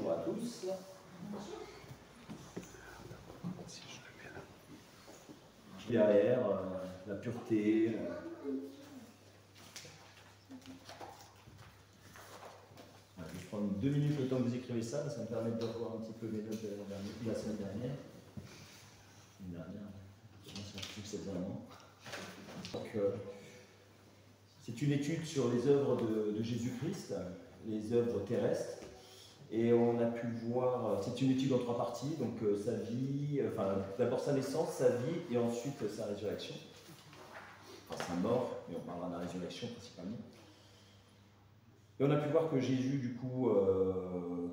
bonjour à tous. Derrière, la pureté. Je vais prendre 2 minutes le temps que vous écrivez ça, ça me permet de revoir un petit peu mes notes de la semaine dernière. Donc, c'est une étude sur les œuvres de Jésus-Christ, les œuvres terrestres. Et on a pu voir, c'est une étude en 3 parties, donc sa vie, d'abord sa naissance, sa vie et ensuite sa résurrection. Enfin sa mort, mais on parlera de la résurrection principalement. Et on a pu voir que Jésus, du coup,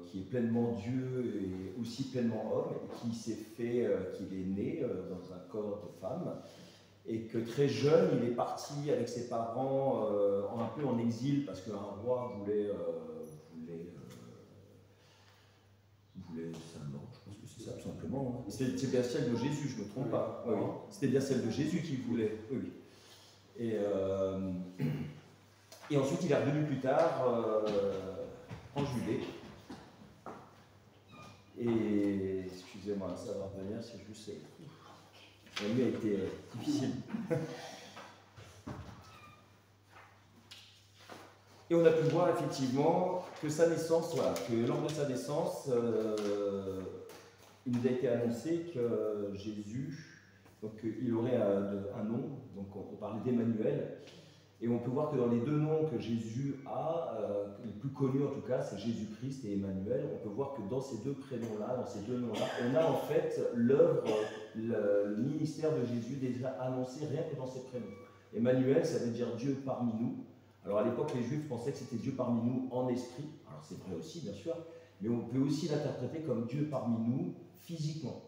qui est pleinement Dieu et aussi pleinement homme, et qui s'est fait, qu'il est né dans un corps de femme, et que très jeune, il est parti avec ses parents un peu en exil, parce qu'un roi voulait sa mort, je pense que c'est ça tout simplement. Hein. C'est bien celle de Jésus, je ne me trompe pas. Oui, oui. C'était bien celle de Jésus qu'il voulait. Oui, oui. Et ensuite, il est revenu plus tard en Judée. Et excusez-moi, ça va revenir, c'est juste. La nuit a été difficile. Et on a pu voir effectivement que sa naissance, voilà, que lors de sa naissance, il nous a été annoncé que Jésus, donc il aurait un nom, donc on parlait d'Emmanuel, et on peut voir que dans les 2 noms que Jésus a, les plus connus en tout cas, c'est Jésus-Christ et Emmanuel, on peut voir que dans ces 2 prénoms-là, dans ces 2 noms-là, on a en fait l'œuvre, le ministère de Jésus déjà annoncé rien que dans ces prénoms. Emmanuel, ça veut dire Dieu parmi nous. Alors à l'époque, les Juifs pensaient que c'était Dieu parmi nous en esprit, alors c'est vrai aussi bien sûr, mais on peut aussi l'interpréter comme Dieu parmi nous physiquement.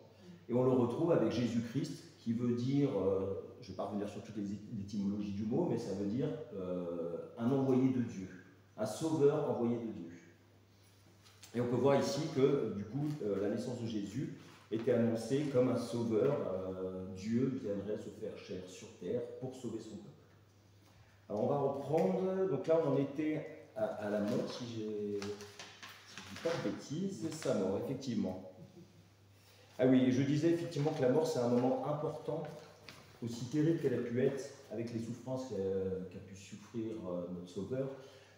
Et on le retrouve avec Jésus-Christ, qui veut dire, je ne vais pas revenir sur toutes les étymologies du mot, mais ça veut dire un envoyé de Dieu, un sauveur envoyé de Dieu. Et on peut voir ici que du coup, la naissance de Jésus était annoncée comme un sauveur, Dieu viendrait se faire chair sur terre pour sauver son peuple. Alors on va reprendre, donc là on en était à la mort, si je ne dis pas de bêtises, sa mort, effectivement. Ah oui, je disais effectivement que la mort c'est un moment important, aussi terrible qu'elle a pu être, avec les souffrances qu'a pu souffrir notre Sauveur.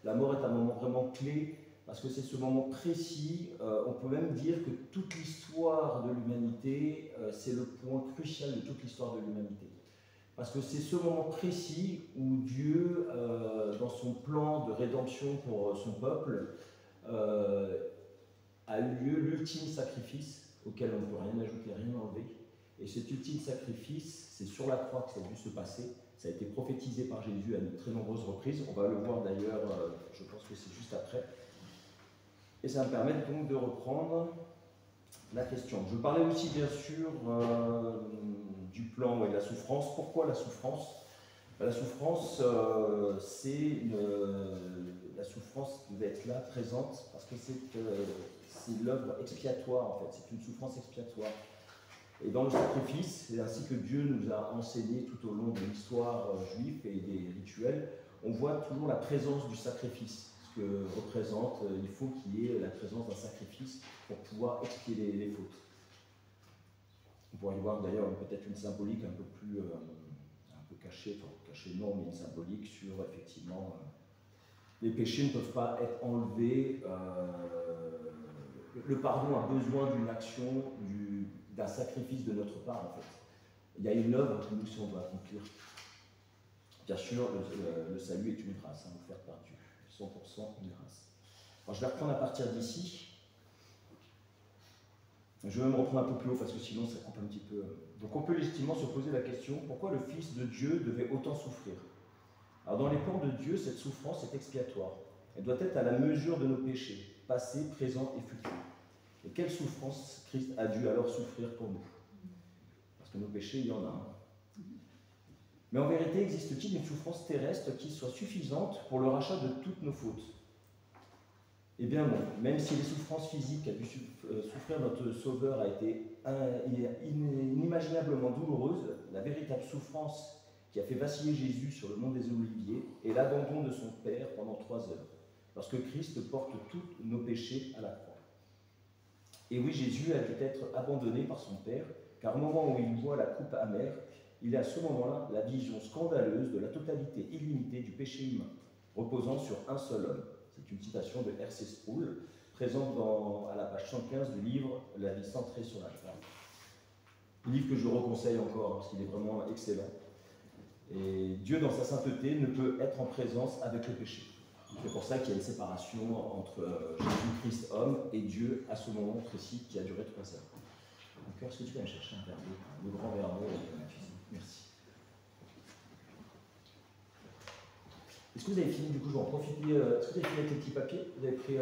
La mort est un moment vraiment clé, parce que c'est ce moment précis, on peut même dire que toute l'histoire de l'humanité, c'est le point crucial de toute l'histoire de l'humanité. Parce que c'est ce moment précis où Dieu, dans son plan de rédemption pour son peuple, a eu lieu l'ultime sacrifice auquel on ne peut rien ajouter, rien enlever. Et cet ultime sacrifice, c'est sur la croix que ça a dû se passer. Ça a été prophétisé par Jésus à de très nombreuses reprises. On va le voir d'ailleurs, je pense que c'est juste après. Et ça me permet donc de reprendre la question. Je parlais aussi bien sûr du plan et de la souffrance. Pourquoi la souffrance? La souffrance, la souffrance devait être là, présente, parce que c'est l'œuvre expiatoire en fait, c'est une souffrance expiatoire. Et dans le sacrifice, c'est ainsi que Dieu nous a enseigné tout au long de l'histoire juive et des rituels, on voit toujours la présence du sacrifice, ce que représente, il faut qu'il y ait la présence d'un sacrifice pour pouvoir expier les fautes. On pourrait y voir d'ailleurs peut-être une symbolique un peu plus cachée, enfin cachée non, mais une symbolique sur effectivement les péchés ne peuvent pas être enlevés, le pardon a besoin d'une action, d'un sacrifice de notre part en fait. Il y a une œuvre que nous si on doit accomplir. Bien sûr, le salut est une grâce, offerte par Dieu, 100% une grâce. Alors je vais reprendre à partir d'ici. Je vais me reprendre un peu plus haut parce que sinon ça coupe un petit peu. Donc on peut légitimement se poser la question, pourquoi le Fils de Dieu devait autant souffrir? Alors dans les plans de Dieu, cette souffrance est expiatoire. Elle doit être à la mesure de nos péchés, passés, présents et futurs. Et quelle souffrance Christ a dû alors souffrir pour nous? Parce que nos péchés, il y en a un. Mais en vérité, existe-t-il une souffrance terrestre qui soit suffisante pour le rachat de toutes nos fautes? Eh bien non, même si les souffrances physiques qu'a dû souffrir notre Sauveur a été inimaginablement douloureuse, la véritable souffrance qui a fait vaciller Jésus sur le mont des Oliviers est l'abandon de son Père pendant 3 heures, lorsque Christ porte tous nos péchés à la croix. Et oui, Jésus a dû être abandonné par son Père, car au moment où il boit la coupe amère, il a à ce moment-là la vision scandaleuse de la totalité illimitée du péché humain, reposant sur un seul homme. C'est une citation de R.C. Sproul, présente à la page 115 du livre « La vie centrée sur la femme ». Livre que je reconseille encore, parce qu'il est vraiment excellent. Et Dieu, dans sa sainteté, ne peut être en présence avec le péché. C'est pour ça qu'il y a une séparation entre Jésus-Christ homme et Dieu à ce moment précis qui a duré 3 heures. Donc, est-ce que tu peux me chercher un verre d'eau, le grand verre d'eau avec ma cuisine? Merci. Est-ce que vous avez fini? Du coup, je vais en profiter. Est-ce que vous avez fini avec les petits papiers? Vous avez pris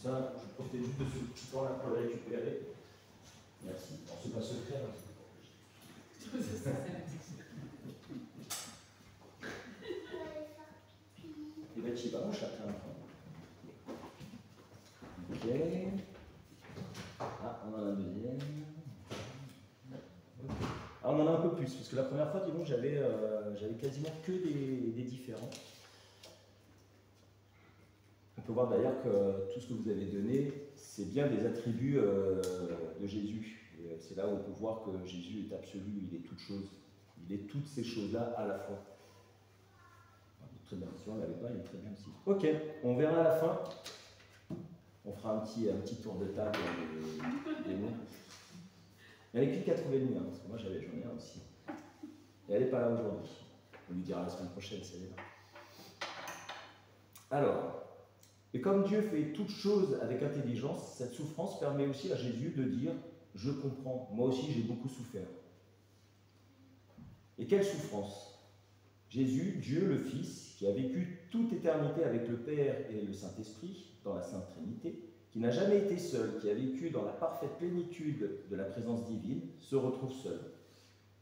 ça? Je profitais juste de ce petit temps là pour le récupérer. Merci. Alors, c'est pas secret. Hein. Et bien, tu y vas, mon chat. Ok. Ah, on en a un deuxième. Ah, on en a un peu plus, parce que la première fois, dis donc, j'avais quasiment que des différents. On peut voir d'ailleurs que tout ce que vous avez donné, c'est bien des attributs de Jésus. Et c'est là où on peut voir que Jésus est absolu, il est toute chose. Il est toutes ces choses-là à la fois. Très bien, si on ne l'avait pas, il est très bien aussi. Ok, on verra à la fin. On fera un petit tour de table des mots. Il y en a qui a trouvé le mien, parce que moi j'en ai un aussi. Et elle n'est pas là aujourd'hui. On lui dira la semaine prochaine si elle est là. Alors, et comme Dieu fait toutes choses avec intelligence, cette souffrance permet aussi à Jésus de dire « Je comprends, moi aussi j'ai beaucoup souffert ». Et quelle souffrance? Jésus, Dieu le Fils, qui a vécu toute éternité avec le Père et le Saint-Esprit, dans la Sainte Trinité, qui n'a jamais été seul, qui a vécu dans la parfaite plénitude de la présence divine, se retrouve seul.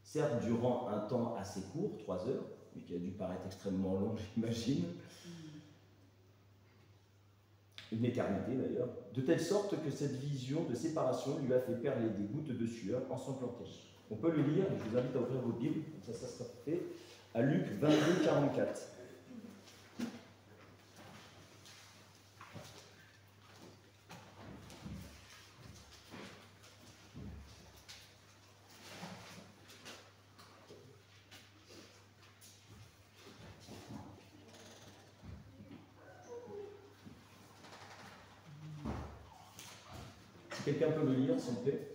Certes, durant un temps assez court, 3 heures, mais qui a dû paraître extrêmement long, j'imagine, une éternité d'ailleurs, de telle sorte que cette vision de séparation lui a fait perler des gouttes de sueur ensanglantés. On peut le lire, je vous invite à ouvrir vos Bibles, comme ça sera fait, à Luc 22, 44. Si quelqu'un peut le lire, s'il vous plaît.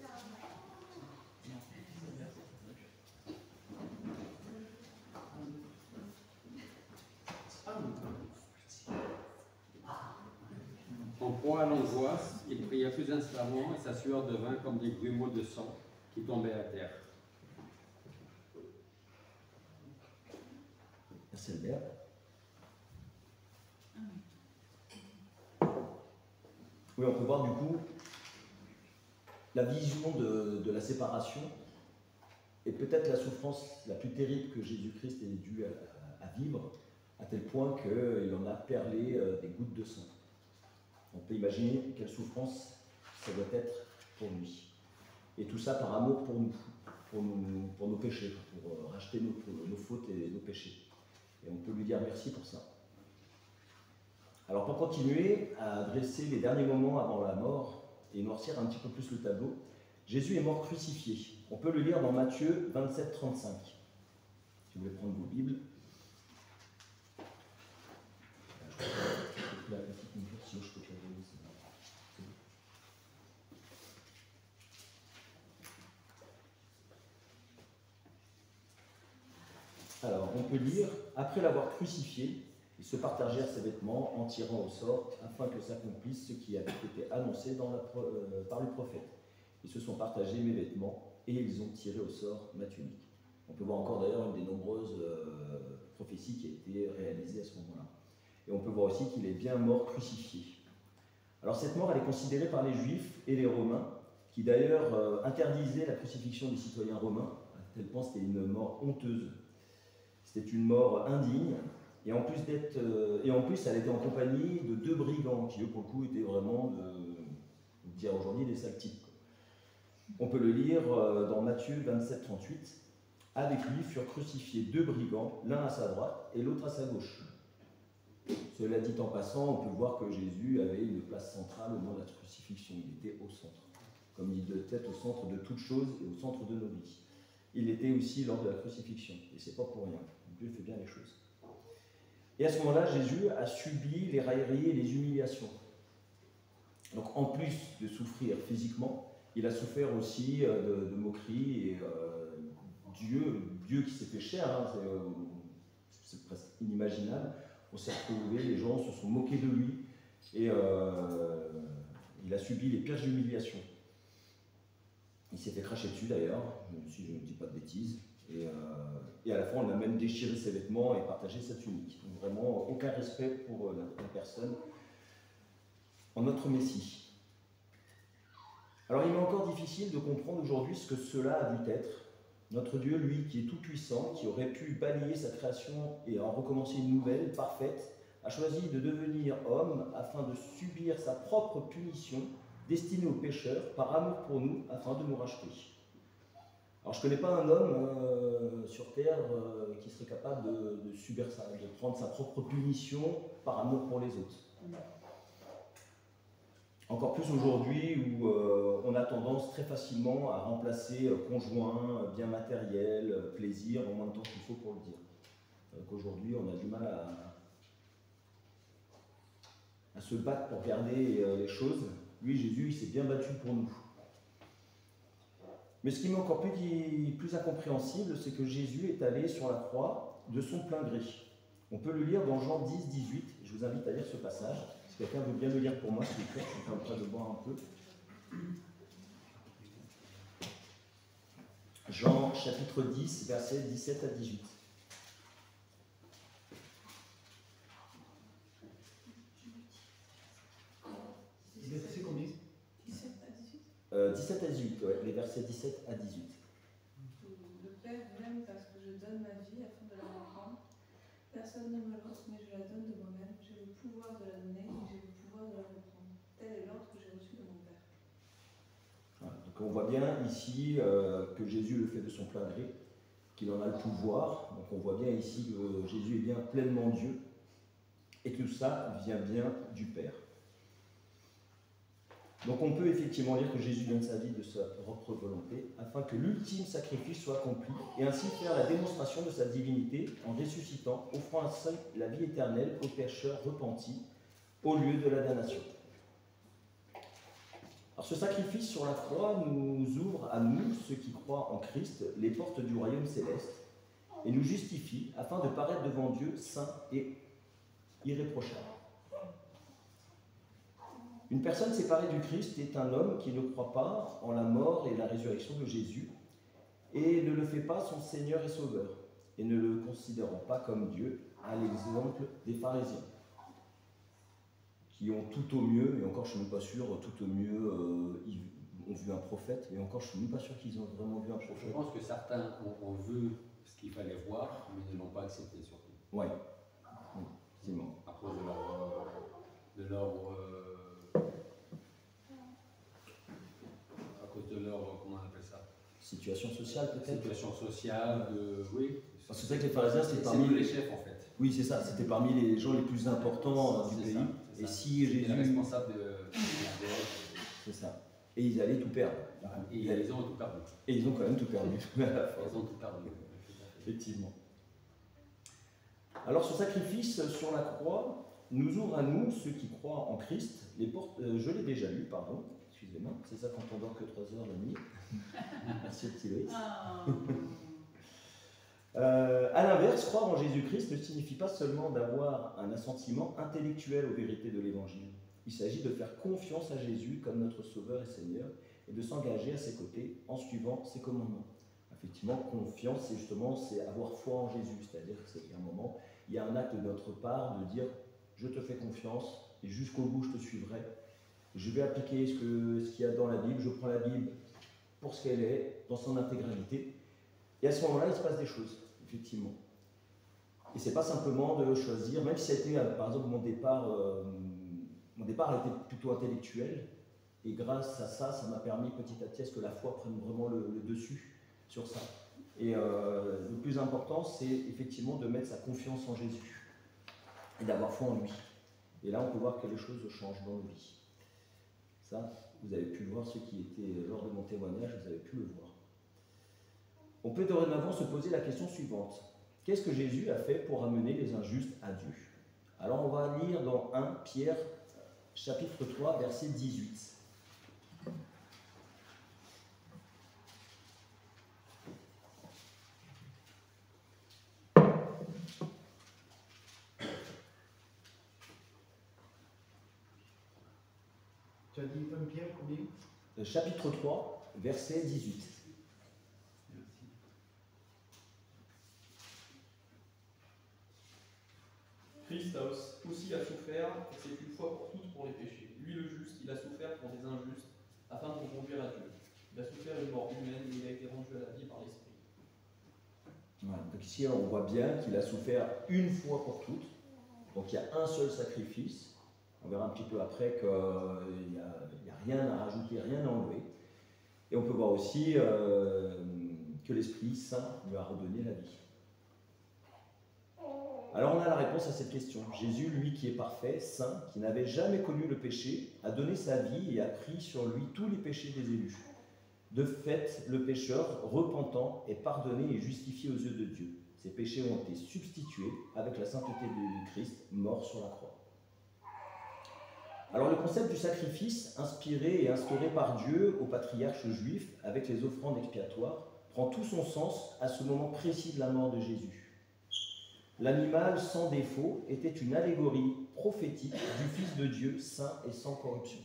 En proie à l'angoisse, il pria plus instamment et sa sueur devint comme des grumeaux de sang qui tombaient à terre. Merci Albert. Oui, on peut voir du coup la vision de la séparation et peut-être la souffrance la plus terrible que Jésus-Christ ait dû à vivre, à tel point qu'il en a perlé des gouttes de sang. On peut imaginer quelle souffrance ça doit être pour lui. Et tout ça par amour pour nos péchés, pour racheter nos fautes et nos péchés. Et on peut lui dire merci pour ça. Alors pour continuer à dresser les derniers moments avant la mort et noircir un petit peu plus le tableau, Jésus est mort crucifié. On peut le lire dans Matthieu 27, 35. Si vous voulez prendre vos Bibles. Alors, on peut lire, après l'avoir crucifié, ils se partagèrent ses vêtements en tirant au sort, afin que s'accomplisse ce qui avait été annoncé par le prophète. Ils se sont partagés mes vêtements, et ils ont tiré au sort ma tunique. On peut voir encore d'ailleurs une des nombreuses prophéties qui a été réalisée à ce moment-là. Et on peut voir aussi qu'il est bien mort crucifié. Alors cette mort, elle est considérée par les Juifs et les Romains, qui d'ailleurs interdisaient la crucifixion des citoyens romains, à tel point c'était une mort honteuse. C'était une mort indigne, et en plus, elle était en compagnie de 2 brigands, qui eux pour le coup étaient vraiment, on dire aujourd'hui, des sales types. On peut le lire dans Matthieu 27, 38. Avec lui furent crucifiés 2 brigands, l'un à sa droite et l'autre à sa gauche. Cela dit en passant, on peut voir que Jésus avait une place centrale au moment de la crucifixion, il était au centre. comme il doit être au centre de toutes choses et au centre de nos vies. Il était aussi lors de la crucifixion, et c'est pas pour rien. Dieu fait bien les choses. Et à ce moment-là, Jésus a subi les railleries et les humiliations. Donc en plus de souffrir physiquement, il a souffert aussi de moqueries et Dieu qui s'est fait chair, hein, c'est presque inimaginable. On s'est retrouvé, les gens se sont moqués de lui et il a subi les pires humiliations. Il s'est fait cracher dessus d'ailleurs, si je ne dis pas de bêtises. Et à la fin, on a même déchiré ses vêtements et partagé sa tunique. Donc vraiment, aucun respect pour la personne en notre Messie. Alors il m'est encore difficile de comprendre aujourd'hui ce que cela a dû être. Notre Dieu, lui, qui est tout-puissant, qui aurait pu balayer sa création et en recommencer une nouvelle, parfaite, a choisi de devenir homme afin de subir sa propre punition destinée aux pécheurs par amour pour nous, afin de nous racheter. Alors je ne connais pas un homme sur terre qui serait capable de subir ça, de prendre sa propre punition par amour pour les autres. Encore plus aujourd'hui où on a tendance très facilement à remplacer conjoint, bien matériel, plaisir en moins de temps qu'il faut pour le dire. Donc aujourd'hui, on a du mal à se battre pour garder les choses. Lui, Jésus, il s'est bien battu pour nous. Mais ce qui m'est encore plus incompréhensible, c'est que Jésus est allé sur la croix de son plein gré. On peut le lire dans Jean 10, 18. Je vous invite à lire ce passage. Si quelqu'un veut bien le lire pour moi, s'il vous plaît, je suis en train de boire un peu. Jean chapitre 10, versets 17 à 18. C'est combien? 17 à 18, ouais, les versets 17 à 18. Le Père m'aime parce que je donne ma vie afin de la reprendre. Personne ne me l'offre, mais je la donne de moi-même. J'ai le pouvoir de la donner et j'ai le pouvoir de la reprendre. Tel est l'ordre que j'ai reçu de mon Père. Voilà, donc on voit bien ici que Jésus le fait de son plein gré, qu'il en a le pouvoir. Donc on voit bien ici que Jésus est bien pleinement Dieu et que tout ça vient bien du Père. Donc on peut effectivement dire que Jésus donne sa vie de sa propre volonté afin que l'ultime sacrifice soit accompli et ainsi faire la démonstration de sa divinité en ressuscitant, offrant ainsi la vie éternelle aux pécheurs repentis au lieu de la damnation. Alors ce sacrifice sur la croix nous ouvre à nous, ceux qui croient en Christ, les portes du royaume céleste et nous justifie afin de paraître devant Dieu saint et irréprochable. Une personne séparée du Christ est un homme qui ne croit pas en la mort et la résurrection de Jésus et ne le fait pas son Seigneur et Sauveur et ne le considérant pas comme Dieu, à l'exemple des pharisiens qui ont tout au mieux, et encore je ne suis même pas sûr, tout au mieux ils ont vu un prophète, et encore je ne suis même pas sûr qu'ils ont vraiment vu un prophète. Je pense que certains ont vu ce qu'il fallait voir, mais ne l'ont pas accepté surtout. Oui, effectivement. À cause de leur comment on appelle ça? Situation sociale peut-être. Situation sociale, oui. Parce que c'est vrai que les pharisiens, c'était parmi les chefs en fait. Oui, c'est ça, c'était parmi les gens les plus importants du pays. Et si Jésus. Les responsables de. C'est ça. Et ils allaient tout perdre. Et ils ont tout perdu. Et ils ont quand même tout perdu. Ils ont tout perdu. Effectivement. Alors ce sacrifice sur la croix nous ouvre à nous, ceux qui croient en Christ, les portes. Je l'ai déjà lu, pardon. Excusez-moi, c'est ça quand on dort que 3 heures la nuit. Merci petit Loïs. À l'inverse, croire en Jésus-Christ ne signifie pas seulement d'avoir un assentiment intellectuel aux vérités de l'Évangile. Il s'agit de faire confiance à Jésus comme notre Sauveur et Seigneur et de s'engager à ses côtés en suivant ses commandements. Effectivement, confiance, c'est avoir foi en Jésus, c'est-à-dire qu'à un moment, il y a un acte de notre part de dire « je te fais confiance et jusqu'au bout je te suivrai, je vais appliquer ce qu'il y a dans la Bible, je prends la Bible pour ce qu'elle est, dans son intégralité ». Et à ce moment-là, il se passe des choses, effectivement. Et c'est pas simplement de choisir, même si c'était, par exemple, mon départ a été plutôt intellectuel, et grâce à ça, ça m'a permis petit à petit à ce que la foi prenne vraiment le dessus sur ça. Et le plus important, c'est effectivement de mettre sa confiance en Jésus, et d'avoir foi en lui. Et là, on peut voir que les choses changent dans nos vies. Ça, vous avez pu le voir, ceux qui étaient lors de mon témoignage, vous avez pu le voir. On peut dorénavant se poser la question suivante. Qu'est-ce que Jésus a fait pour amener les injustes à Dieu? Alors on va lire dans 1 Pierre, chapitre 3, verset 18. Tu as dit 1 Pierre combien? Chapitre 3, verset 18. Merci. Christ a aussi a souffert, et c'est une fois pour toutes pour les péchés. Lui le juste, il a souffert pour les injustes, afin de nous conduire à Dieu. Il a souffert une mort humaine, mais il a été rendu à la vie par l'Esprit. Voilà, donc ici on voit bien qu'il a souffert une fois pour toutes. Donc il y a un seul sacrifice. On verra un petit peu après qu'il n'y a rien à rajouter, rien à enlever. Et on peut voir aussi que l'Esprit Saint lui a redonné la vie. Alors on a la réponse à cette question. Jésus, lui qui est parfait, saint, qui n'avait jamais connu le péché, a donné sa vie et a pris sur lui tous les péchés des élus. De fait, le pécheur, repentant, est pardonné et justifié aux yeux de Dieu. Ses péchés ont été substitués avec la sainteté du Christ, mort sur la croix. Alors le concept du sacrifice, inspiré et instauré par Dieu au patriarche juif avec les offrandes expiatoires, prend tout son sens à ce moment précis de la mort de Jésus. L'animal sans défaut était une allégorie prophétique du Fils de Dieu, saint et sans corruption.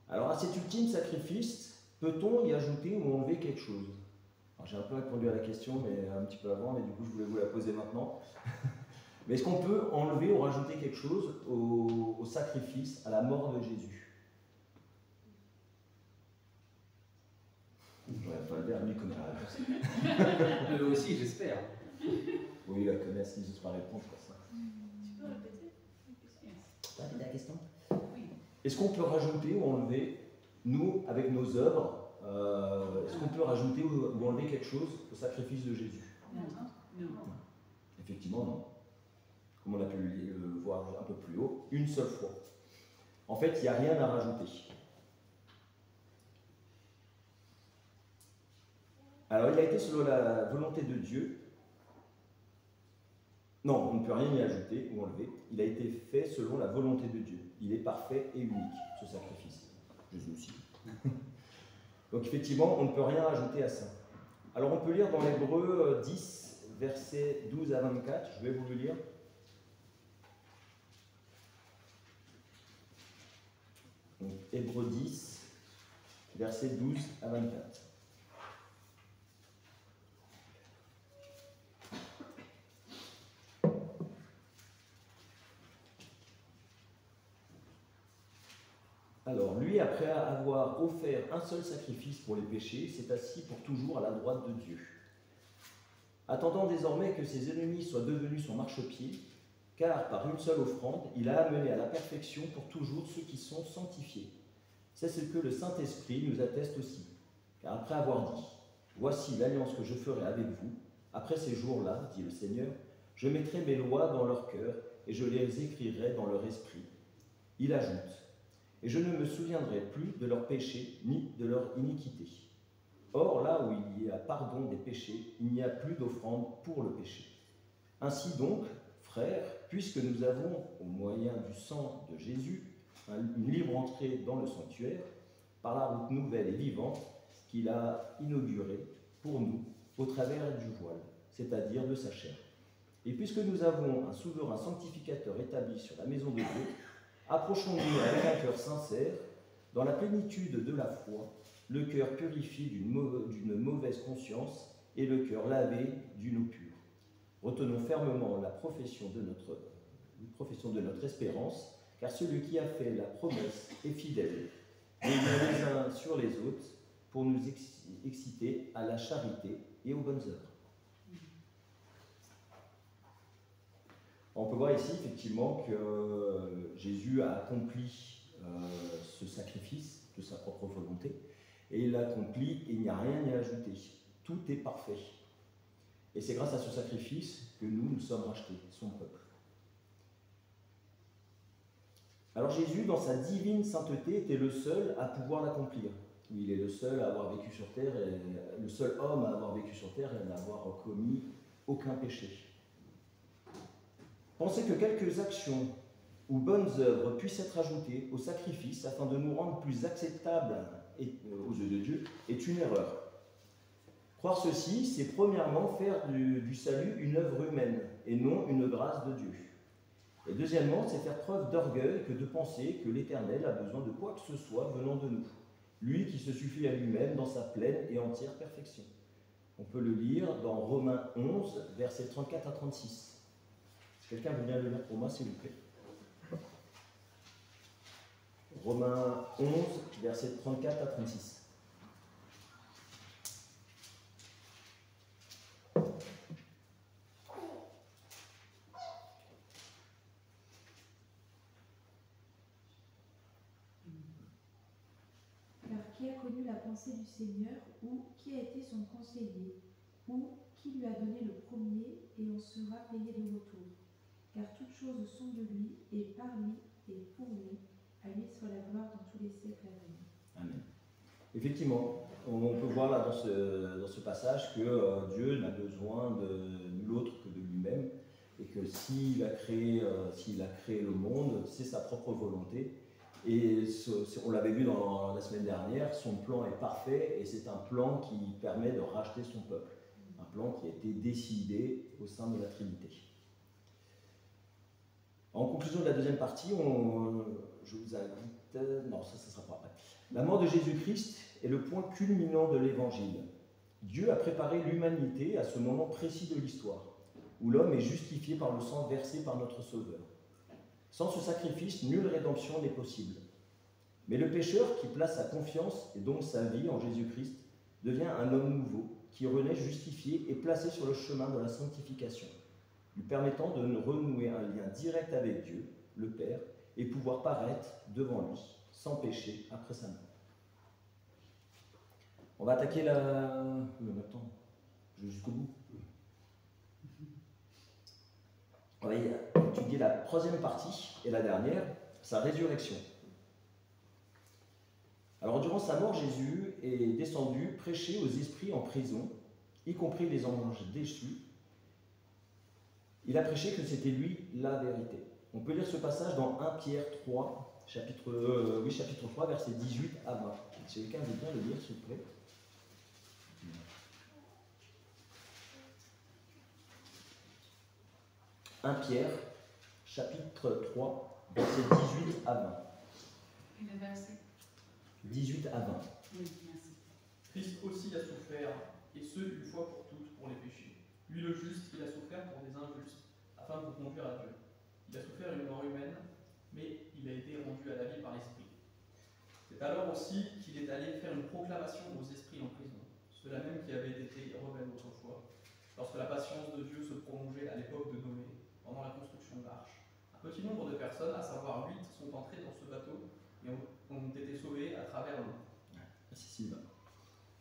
Alors à cet ultime sacrifice, peut-on y ajouter ou enlever quelque chose? J'ai un peu répondu à la question, mais un petit peu avant, mais du coup je voulais vous la poser maintenant. Mais est-ce qu'on peut enlever ou rajouter quelque chose au sacrifice, à la mort de Jésus? Lui connaît la réponse. Eux aussi, j'espère. Oui, il la connaît, si je pas répondre, je crois ça. Tu peux répéter? Tu as répété la question? Oui. Est-ce qu'on peut rajouter ou enlever, nous, avec nos œuvres, est-ce qu'on peut rajouter ou enlever quelque chose au sacrifice de Jésus? Non. Effectivement, non. Comme on a pu le voir un peu plus haut, une seule fois. En fait, il n'y a rien à rajouter. Alors, il a été selon la volonté de Dieu. Non, on ne peut rien y ajouter ou enlever. Il a été fait selon la volonté de Dieu. Il est parfait et unique, ce sacrifice. Jésus aussi. Donc, effectivement, on ne peut rien rajouter à ça. Alors, on peut lire dans l'Hébreu 10, versets 12 à 24. Je vais vous le lire. Donc, Hébreux 10, versets 12 à 24. Alors, lui, après avoir offert un seul sacrifice pour les péchés, s'est assis pour toujours à la droite de Dieu. Attendant désormais que ses ennemis soient devenus son marchepied, car par une seule offrande, il a amené à la perfection pour toujours ceux qui sont sanctifiés. C'est ce que le Saint-Esprit nous atteste aussi. Car après avoir dit « Voici l'alliance que je ferai avec vous, après ces jours-là, dit le Seigneur, je mettrai mes lois dans leur cœur et je les écrirai dans leur esprit. » Il ajoute « Et je ne me souviendrai plus de leurs péchés ni de leur iniquité. » Or, là où il y a pardon des péchés, il n'y a plus d'offrande pour le péché. Ainsi donc, frères, puisque nous avons, au moyen du sang de Jésus, une libre entrée dans le sanctuaire, par la route nouvelle et vivante qu'il a inaugurée pour nous au travers du voile, c'est-à-dire de sa chair. Et puisque nous avons un souverain sanctificateur établi sur la maison de Dieu, approchons-nous avec un cœur sincère, dans la plénitude de la foi, le cœur purifié d'une mauvaise conscience et le cœur lavé d'une eau pure. Retenons fermement la profession de notre espérance, car celui qui a fait la promesse est fidèle, et les uns sur les autres, pour nous exciter à la charité et aux bonnes œuvres. On peut voir ici effectivement que Jésus a accompli ce sacrifice de sa propre volonté, et il l'a accompli et il n'y a rien à y ajouter. Tout est parfait. Et c'est grâce à ce sacrifice que nous sommes rachetés, son peuple. Alors Jésus, dans sa divine sainteté, était le seul à pouvoir l'accomplir. Il est le seul à avoir vécu sur terre, et le seul homme à avoir vécu sur terre et à n'avoir commis aucun péché. Pensez que quelques actions ou bonnes œuvres puissent être ajoutées au sacrifice afin de nous rendre plus acceptables aux yeux de Dieu est une erreur. Croire ceci, c'est premièrement faire du salut une œuvre humaine et non une grâce de Dieu. Et deuxièmement, c'est faire preuve d'orgueil que de penser que l'Éternel a besoin de quoi que ce soit venant de nous, lui qui se suffit à lui-même dans sa pleine et entière perfection. On peut le lire dans Romains 11, versets 34 à 36. Si quelqu'un veut bien le lire pour moi, s'il vous plaît. Romains 11, versets 34 à 36. Qui a connu la pensée du Seigneur, ou qui a été son conseiller, ou qui lui a donné le premier, et on sera payé de retour. Car toutes choses sont de lui, et par lui, et pour lui. À lui soit la gloire dans tous les siècles à venir. Amen. Effectivement, on peut voir là dans ce passage que Dieu n'a besoin de nul autre que de lui-même, et que s'il a créé le monde, c'est sa propre volonté. Et on l'avait vu dans la semaine dernière, son plan est parfait et c'est un plan qui permet de racheter son peuple. Un plan qui a été décidé au sein de la Trinité. En conclusion de la deuxième partie, je vous invite... Non, ça sera pas après. La mort de Jésus-Christ est le point culminant de l'Évangile. Dieu a préparé l'humanité à ce moment précis de l'histoire, où l'homme est justifié par le sang versé par notre Sauveur. Sans ce sacrifice, nulle rédemption n'est possible. Mais le pécheur qui place sa confiance et donc sa vie en Jésus-Christ devient un homme nouveau qui renaît justifié et placé sur le chemin de la sanctification, lui permettant de renouer un lien direct avec Dieu, le Père, et pouvoir paraître devant lui, sans péché, après sa mort. On va attaquer la... Attends, je vais jusqu'au bout. On va étudier la troisième partie et la dernière, sa résurrection. Alors, durant sa mort, Jésus est descendu prêcher aux esprits en prison, y compris les anges déchus. Il a prêché que c'était lui la vérité. On peut lire ce passage dans 1 Pierre 3, chapitre 3, versets 18 à 20. Si quelqu'un veut bien le lire, s'il vous plaît. « 1 Pierre, chapitre 3, versets 18 à 20. » Le verset. 18 à 20. Oui, merci. Christ aussi a souffert, et ce, une fois pour toutes, pour les péchés. Lui le juste, il a souffert pour des injustes, afin de vous conduire à Dieu. Il a souffert une mort humaine, mais il a été rendu à la vie par l'Esprit. C'est alors aussi qu'il est allé faire une proclamation aux esprits en prison, ceux-là même qui avaient été rebelles autrefois, lorsque la patience de Dieu se prolongeait à l'époque de Noé, pendant la construction de l'arche. Un petit nombre de personnes, à savoir 8, sont entrées dans ce bateau et ont été sauvées à travers l'eau. Merci Sylvain.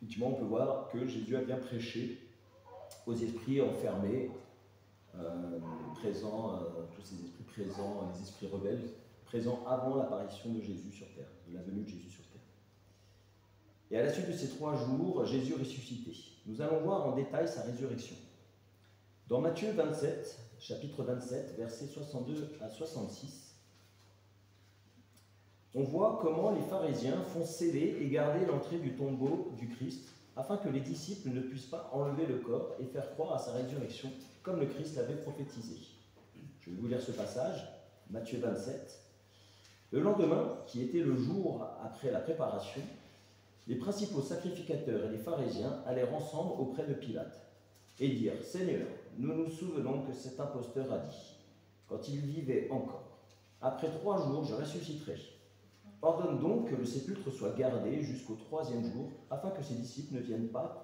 Effectivement, on peut voir que Jésus a bien prêché aux esprits enfermés, présents, tous ces esprits présents, les esprits rebelles, présents avant l'apparition de Jésus sur terre, de la venue de Jésus sur terre. Et à la suite de ces 3 jours, Jésus ressuscité. Nous allons voir en détail sa résurrection. Dans Matthieu 27, chapitre 27, versets 62 à 66, on voit comment les pharisiens font sceller et garder l'entrée du tombeau du Christ, afin que les disciples ne puissent pas enlever le corps et faire croire à sa résurrection, comme le Christ l'avait prophétisé. Je vais vous lire ce passage, Matthieu 27. Le lendemain, qui était le jour après la préparation, les principaux sacrificateurs et les pharisiens allèrent ensemble auprès de Pilate et dirent « Seigneur, nous nous souvenons que cet imposteur a dit, quand il vivait encore, après 3 jours je ressusciterai. Ordonne donc que le sépulcre soit gardé jusqu'au 3e jour, afin que ses disciples ne viennent pas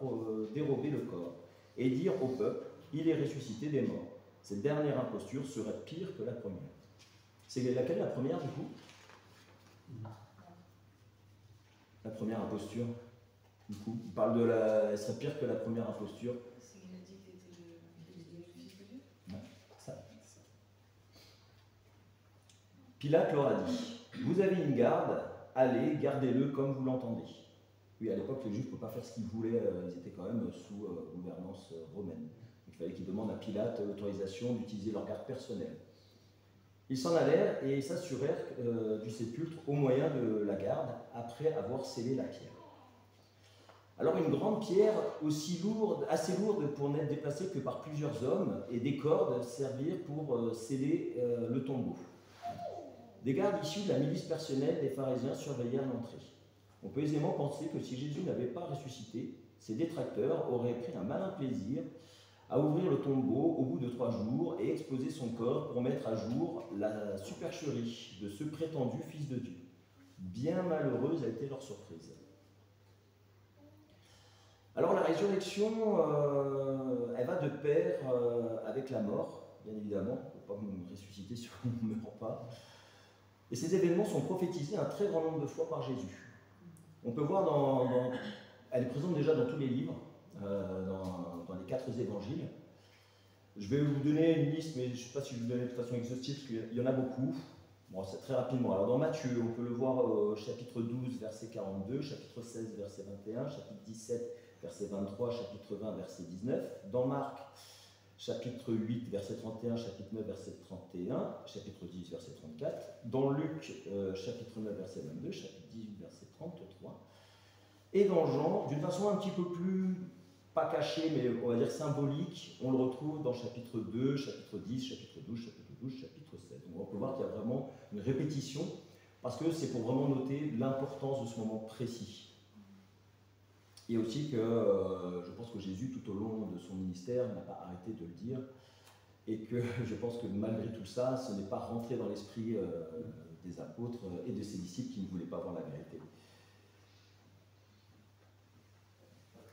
dérober le corps, et dire au peuple, il est ressuscité des morts. Cette dernière imposture serait pire que la première. » C'est laquelle la première du coup? La première imposture, du coup, il parle de la... Elle serait pire que la première imposture. C'est qu'il a dit qu'il était le fils de Dieu. Non, ça. Pilate leur a dit, vous avez une garde, allez, gardez-le comme vous l'entendez. Oui, à l'époque, les Juifs ne pouvaient pas faire ce qu'ils voulaient, ils étaient quand même sous gouvernance romaine. Il fallait qu'ils demandent à Pilate l'autorisation d'utiliser leur garde personnelle. Ils s'en allèrent et s'assurèrent du sépulcre au moyen de la garde, après avoir scellé la pierre. Alors une grande pierre assez lourde pour n'être déplacée que par plusieurs hommes, et des cordes servirent pour sceller le tombeau. Des gardes issus de la milice personnelle des pharisiens surveillèrent l'entrée. On peut aisément penser que si Jésus n'avait pas ressuscité, ses détracteurs auraient pris un malin plaisir à ouvrir le tombeau au bout de 3 jours et exposer son corps pour mettre à jour la supercherie de ce prétendu Fils de Dieu. Bien malheureuse a été leur surprise. Alors la résurrection, elle va de pair avec la mort, bien évidemment. On ne peut pas me ressusciter si on ne meurt pas. Et ces événements sont prophétisés un très grand nombre de fois par Jésus. On peut voir elle est présente déjà dans tous les livres, dans les 4 évangiles. Je vais vous donner une liste, mais je ne sais pas si je vais vous donner de façon exhaustive, parce qu'il y en a beaucoup. Bon, c'est très rapidement. Alors dans Matthieu, on peut le voir au chapitre 12, verset 42, chapitre 16, verset 21, chapitre 17, verset 23, chapitre 20, verset 19. Dans Marc, chapitre 8, verset 31, chapitre 9, verset 31, chapitre 10, verset 34. Dans Luc, chapitre 9, verset 22, chapitre 18, verset 33. Et dans Jean, d'une façon un petit peu plus, pas cachée, mais on va dire symbolique, on le retrouve dans chapitre 2, chapitre 10, chapitre 12, chapitre 12, chapitre 16. Donc on peut voir qu'il y a vraiment une répétition, parce que c'est pour vraiment noter l'importance de ce moment précis. Et aussi que je pense que Jésus, tout au long de son ministère, n'a pas arrêté de le dire, et que je pense que malgré tout ça, ce n'est pas rentré dans l'esprit des apôtres et de ses disciples qui ne voulaient pas voir la vérité.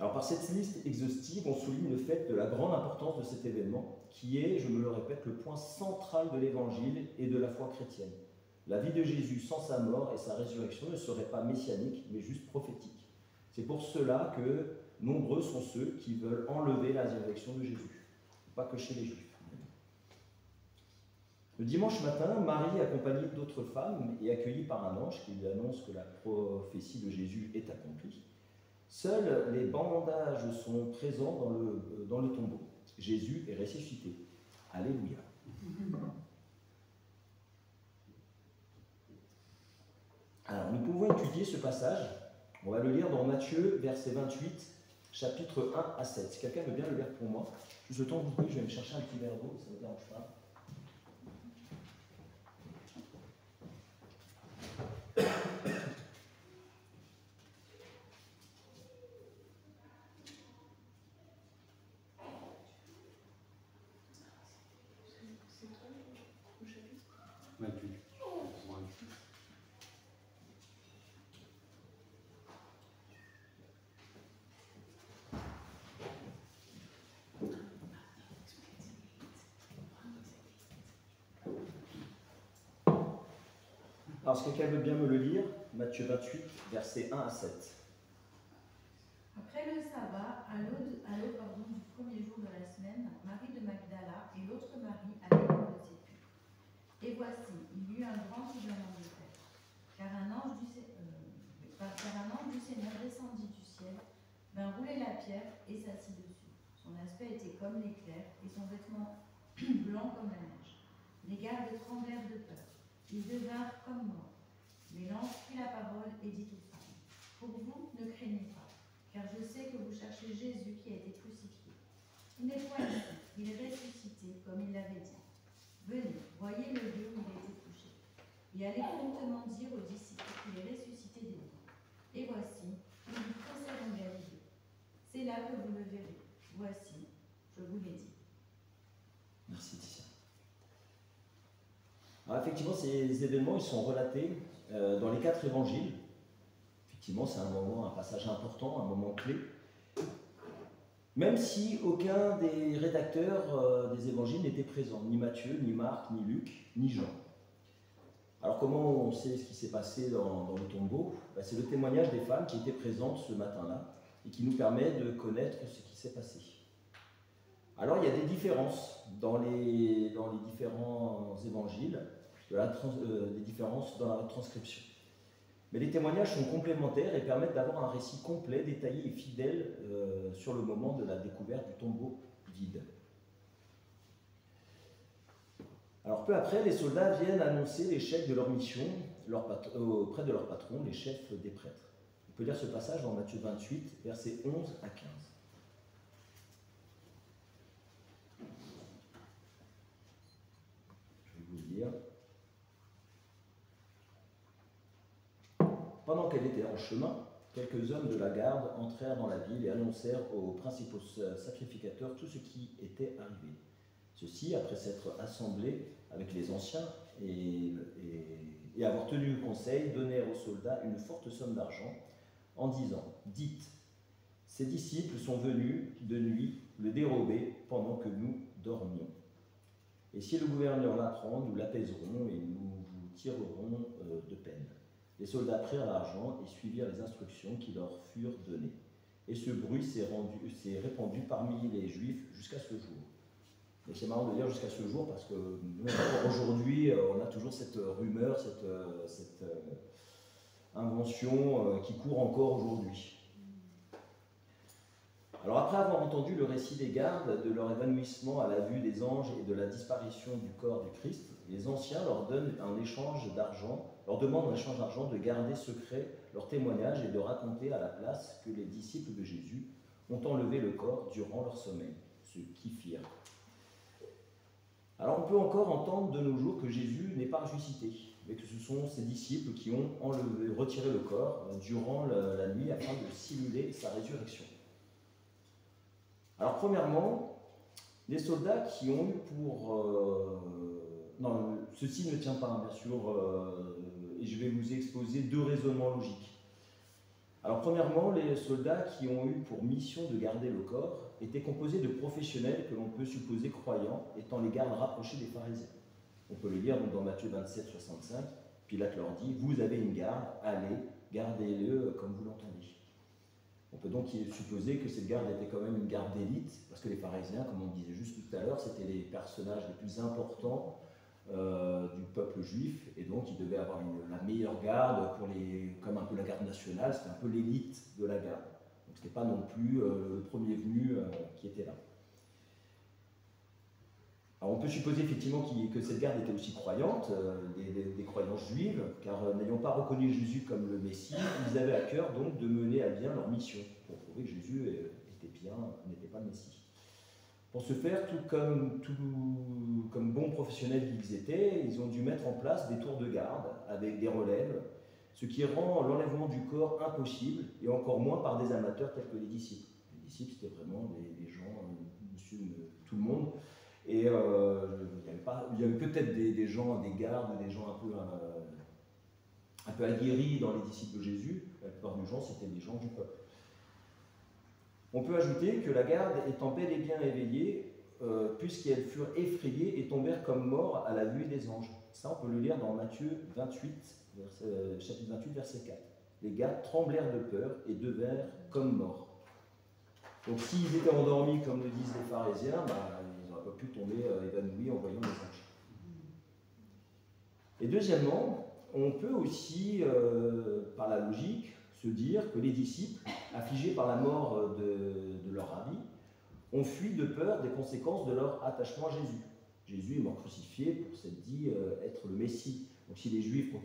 Alors par cette liste exhaustive, on souligne le fait de la grande importance de cet événement, qui est, je me le répète, le point central de l'Évangile et de la foi chrétienne. La vie de Jésus sans sa mort et sa résurrection ne serait pas messianique, mais juste prophétique. C'est pour cela que nombreux sont ceux qui veulent enlever la résurrection de Jésus, pas que chez les Juifs. Le dimanche matin, Marie, accompagnée d'autres femmes et accueillie par un ange qui lui annonce que la prophétie de Jésus est accomplie, seuls les bandages sont présents dans le tombeau. Jésus est ressuscité. Alléluia. Alors, nous pouvons étudier ce passage. On va le lire dans Matthieu, verset 28, chapitre 1 à 7. Si quelqu'un veut bien le lire pour moi, juste le temps que vous pouvez, je vais me chercher un petit verre d'eau, ça ne me dérange pas. Alors, si quelqu'un veut bien me le lire, Matthieu 28, versets 1 à 7. Après le sabbat, à l'aube du premier jour de la semaine, Marie de Magdala et l'autre Marie allaient dans le sépulcre. Et voici, il y eut un grand tremblement de terre, car un ange du Seigneur descendit du ciel, vint rouler la pierre et s'assit dessus. Son aspect était comme l'éclair et son vêtement blanc comme la neige. Les gardes tremblèrent de peur. Ils devinrent comme morts. Mais l'ange prit la parole et dit aux femmes, « Pour vous, ne craignez pas, car je sais que vous cherchez Jésus qui a été crucifié. Il n'est point ici, il est ressuscité, comme il l'avait dit. Venez, voyez le lieu où il a été couché. Et allez promptement dire aux disciples qu'il est ressuscité des morts. Et voici, il vous précède en Galilée. C'est là que vous le verrez. Voici, je vous l'ai dit. » Merci Ticia. Alors effectivement, ces événements, ils sont relatés dans les 4 évangiles. Effectivement, c'est un passage important, un moment clé. Même si aucun des rédacteurs des évangiles n'était présent, ni Matthieu, ni Marc, ni Luc, ni Jean. Alors comment on sait ce qui s'est passé dans le tombeau? C'est le témoignage des femmes qui étaient présentes ce matin-là et qui nous permet de connaître ce qui s'est passé. Alors il y a des différences dans les différents évangiles. des différences dans la transcription. Mais les témoignages sont complémentaires et permettent d'avoir un récit complet, détaillé et fidèle sur le moment de la découverte du tombeau vide. Alors peu après, les soldats viennent annoncer l'échec de leur mission auprès de leur patron, les chefs des prêtres. On peut lire ce passage dans Matthieu 28, versets 11 à 15. Je vais vous le lire. Pendant qu'elle était en chemin, quelques hommes de la garde entrèrent dans la ville et annoncèrent aux principaux sacrificateurs tout ce qui était arrivé. Ceux-ci, après s'être assemblés avec les anciens et avoir tenu conseil, donnèrent aux soldats une forte somme d'argent en disant « Dites, ces disciples sont venus de nuit le dérober pendant que nous dormions. Et si le gouverneur l'apprend, nous l'apaiserons et nous vous tirerons de peine. » Les soldats prirent l'argent et suivirent les instructions qui leur furent données. Et ce bruit s'est répandu parmi les Juifs jusqu'à ce jour. Et c'est marrant de dire jusqu'à ce jour parce que nous, aujourd'hui, on a toujours cette rumeur, cette invention qui court encore aujourd'hui. Alors après avoir entendu le récit des gardes, de leur évanouissement à la vue des anges et de la disparition du corps du Christ, les anciens leur demandent en échange d'argent de garder secret leur témoignage et de raconter à la place que les disciples de Jésus ont enlevé le corps durant leur sommeil, ce qui firent. Alors on peut encore entendre de nos jours que Jésus n'est pas ressuscité, mais que ce sont ses disciples qui ont retiré le corps durant la nuit afin de simuler sa résurrection. Alors premièrement, les soldats qui ont eu pour... non, ceci ne tient pas, bien sûr, et je vais vous exposer deux raisonnements logiques. Alors premièrement, les soldats qui ont eu pour mission de garder le corps étaient composés de professionnels que l'on peut supposer croyants, étant les gardes rapprochés des pharisiens. On peut le lire donc dans Matthieu 27, 65. Pilate leur dit « Vous avez une garde, allez, gardez-le comme vous l'entendez. » On peut donc supposer que cette garde était quand même une garde d'élite, parce que les pharisiens, comme on disait juste tout à l'heure, c'était les personnages les plus importants du peuple juif, et donc ils devaient avoir la meilleure garde, comme un peu la garde nationale, c'était un peu l'élite de la garde. Donc ce n'était pas non plus le premier venu qui était là. Alors on peut supposer effectivement que cette garde était aussi croyante, des croyances juives, car n'ayant pas reconnu Jésus comme le Messie, ils avaient à cœur donc de mener à bien leur mission, pour prouver que Jésus n'était pas le Messie. Pour ce faire, tout comme bons professionnels qu'ils étaient, ils ont dû mettre en place des tours de garde avec des relèves, ce qui rend l'enlèvement du corps impossible, et encore moins par des amateurs tels que les disciples. Les disciples, c'était vraiment des gens, monsieur, tout le monde, et il y avait peut-être des gens, des gardes, des gens un peu aguerris dans les disciples de Jésus. La plupart des gens, c'était des gens du peuple. On peut ajouter que la garde étant bel et bien éveillée, puisqu'elles furent effrayées et tombèrent comme morts à la vue des anges. Ça, on peut le lire dans Matthieu 28, chapitre 28, verset 4. Les gardes tremblèrent de peur et devinrent comme morts. Donc s'ils étaient endormis, comme le disent les pharisiens, ils n'auraient pas pu tomber évanouis en voyant les anges. Et deuxièmement, on peut aussi, par la logique, se dire que les disciples, affligés par la mort de leur rabbi, ont fui de peur des conséquences de leur attachement à Jésus. Jésus est mort crucifié pour s'être dit être le Messie. Donc si les disciples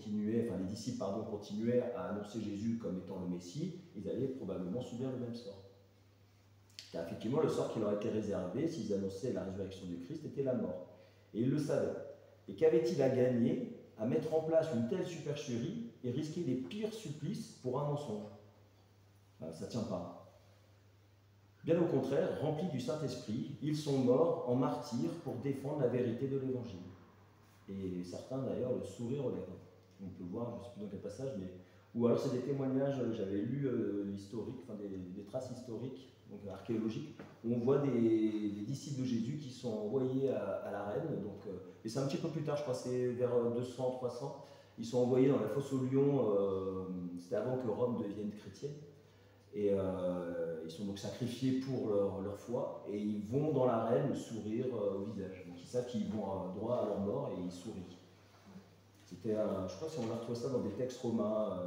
continuaient à annoncer Jésus comme étant le Messie, ils allaient probablement subir le même sort. Car effectivement, le sort qui leur était réservé, s'ils annonçaient la résurrection du Christ, était la mort. Et ils le savaient. Et qu'avaient-ils à gagner à mettre en place une telle supercherie et risquer les pires supplices pour un mensonge? Ça ne tient pas. Bien au contraire, remplis du Saint-Esprit, ils sont morts en martyrs pour défendre la vérité de l'Évangile. Et certains d'ailleurs le sourire aux lèvres. On peut voir, je ne sais plus dans quel passage, mais ou alors c'est des témoignages, j'avais lu des traces historiques, donc archéologiques, où on voit des disciples de Jésus qui sont envoyés à la reine, et c'est un petit peu plus tard, je crois c'est vers 200, 300, ils sont envoyés dans la fosse aux lions, c'était avant que Rome devienne chrétienne, et ils sont donc sacrifiés pour leur foi, et ils vont dans l'arène le sourire au visage. Donc ils savent qu'ils vont droit à leur mort et ils sourient. je crois qu'on a retrouvé ça dans des textes romains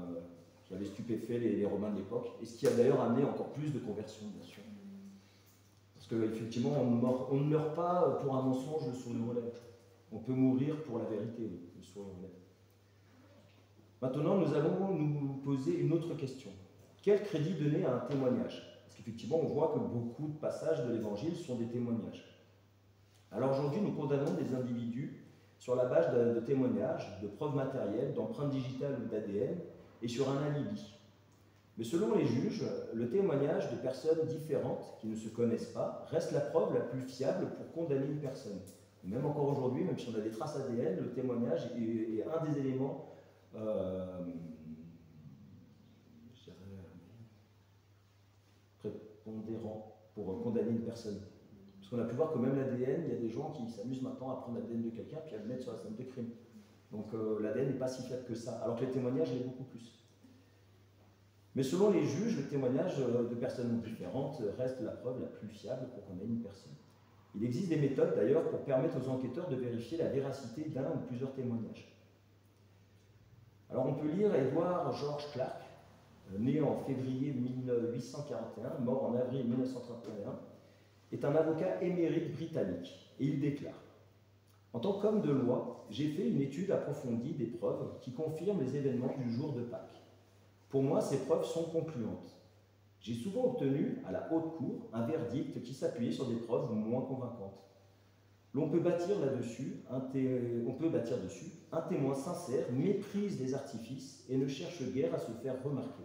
qui avaient stupéfait les Romains de l'époque, et ce qui a d'ailleurs amené encore plus de conversions, bien sûr. Parce qu'effectivement, on ne meurt pas pour un mensonge le sourire aux lèvres. On peut mourir pour la vérité, le sourire aux lèvres. Maintenant, nous allons nous poser une autre question. Quel crédit donner à un témoignage? Parce qu'effectivement, on voit que beaucoup de passages de l'Évangile sont des témoignages. Alors aujourd'hui, nous condamnons des individus sur la base de témoignages, de preuves matérielles, d'empreintes digitales ou d'ADN, et sur un alibi. Mais selon les juges, le témoignage de personnes différentes qui ne se connaissent pas reste la preuve la plus fiable pour condamner une personne. Et même encore aujourd'hui, même si on a des traces ADN, le témoignage est un des éléments prépondérants pour condamner une personne. Parce qu'on a pu voir que même l'ADN, il y a des gens qui s'amusent maintenant à prendre l'ADN de quelqu'un puis à le mettre sur la scène de crime. Donc l'ADN n'est pas si fiable que ça, alors que les témoignages l'est beaucoup plus. Mais selon les juges, le témoignage de personnes différentes reste la preuve la plus fiable pour condamner une personne. Il existe des méthodes d'ailleurs pour permettre aux enquêteurs de vérifier la véracité d'un ou plusieurs témoignages. Alors on peut lire Edward George Clark, né en février 1841, mort en avril 1931, est un avocat émérite britannique et il déclare: en tant qu'homme de loi, j'ai fait une étude approfondie des preuves qui confirment les événements du jour de Pâques. Pour moi, ces preuves sont concluantes. J'ai souvent obtenu, à la haute cour, un verdict qui s'appuyait sur des preuves moins convaincantes. On peut bâtir dessus un témoin sincère méprise les artifices et ne cherche guère à se faire remarquer.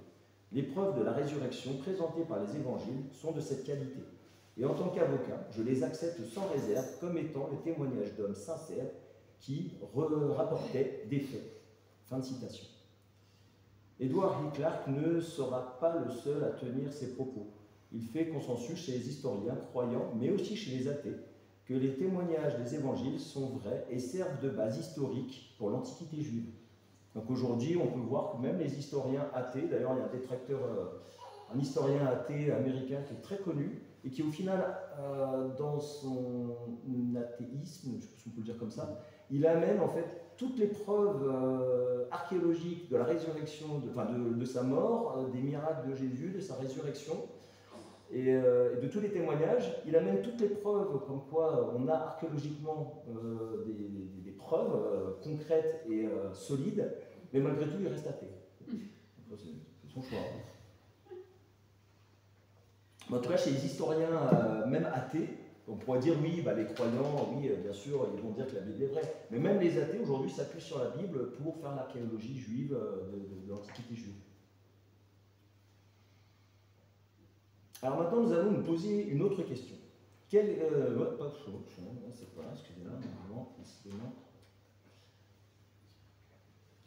Les preuves de la résurrection présentées par les évangiles sont de cette qualité. Et en tant qu'avocat, je les accepte sans réserve comme étant les témoignages d'hommes sincères qui rapportaient des faits. Fin de citation. Edward H. Clark ne sera pas le seul à tenir ces propos. Il fait consensus chez les historiens croyants, mais aussi chez les athées, que les témoignages des évangiles sont vrais et servent de base historique pour l'Antiquité juive. Donc aujourd'hui, on peut voir que même les historiens athées, d'ailleurs il y a un détracteur, un historien athée américain qui est très connu, et qui au final, dans son athéisme, je pense qu'on peut le dire comme ça, il amène en fait toutes les preuves archéologiques de la résurrection, de sa mort, des miracles de Jésus, de sa résurrection, et de tous les témoignages. Il amène toutes les preuves comme quoi on a archéologiquement des preuves concrètes et solides, mais malgré tout il reste athée. C'est son choix. En tout cas, chez les historiens, même athées, on pourrait dire oui, les croyants, oui, bien sûr, ils vont dire que la Bible est vraie. Mais même les athées aujourd'hui s'appuient sur la Bible pour faire l'archéologie juive de l'Antiquité juive. Alors maintenant, nous allons nous poser une autre question. C'est quoi, excusez-moi, décidément.